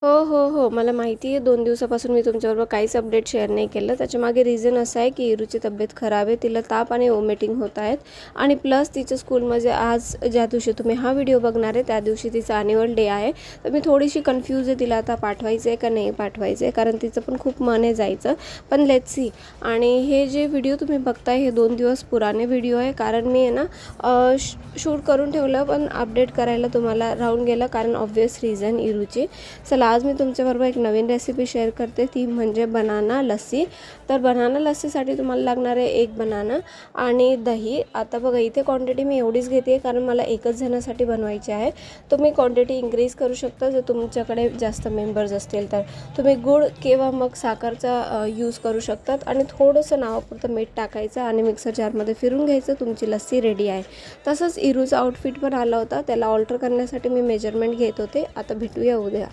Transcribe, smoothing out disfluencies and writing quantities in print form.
हो. मला माहिती आहे 2 दिवसापासून मी तुमच्याबरोबर काहीच अपडेट शेअर नाही केलं. त्याच्यामागे रिझन असं आहे की इरूची तब्येत खराब आहे. तिला ताप आणि व्हॉमिटिंग होत आहेत आणि प्लस तिच्या स्कूलमध्ये आज ज्या दिवशी तुम्ही हा व्हिडिओ बघणार आहे त्या दिवशी तिचा ॲन्युअल डे आहे. तर मी थोडीशी कन्फ्यूज आहे तिला आता पाठवायचं आहे का नाही पाठवायचं आहे, कारण तिचं पण खूप मन आहे जायचं. पण लेट्स सी. आणि हे जे व्हिडिओ तुम्ही बघताय हे 2 दिवस पुराणे व्हिडिओ आहे, कारण मी आहे ना शूट करून ठेवलं पण अपडेट करायला तुम्हाला राहून गेलं, कारण ऑब्व्हियस रिझन इरूची. चला आज मी तुमच्याबरोबर एक नवीन रेसिपी शेअर करते, ती म्हणजे बनाना लस्सी. तर बनाना लस्सीसाठी तुम्हाला लागणार आहे 1 बनाना आणि दही. आता बघा इथे क्वांटिटी मी एवढीच घेते कारण मला एकच जणासाठी बनवायची आहे. तुम्ही क्वांटिटी इन्क्रीज करू शकता जर तुमच्याकडे जास्त मेंबर्स असतील तर. तुम्ही गूळ किंवा मग साखरचा यूज करू शकतात आणि थोडंसं नावापुरतं मीठ टाकायचं आणि मिक्सर जारमध्ये फिरून घ्यायचं. तुमची लस्सी रेडी आहे. तसंच इरूचा आउटफिट पण आला होता, त्याला ऑल्टर करण्यासाठी मी मेजरमेंट घेत होते. आता भेटूया उद्या.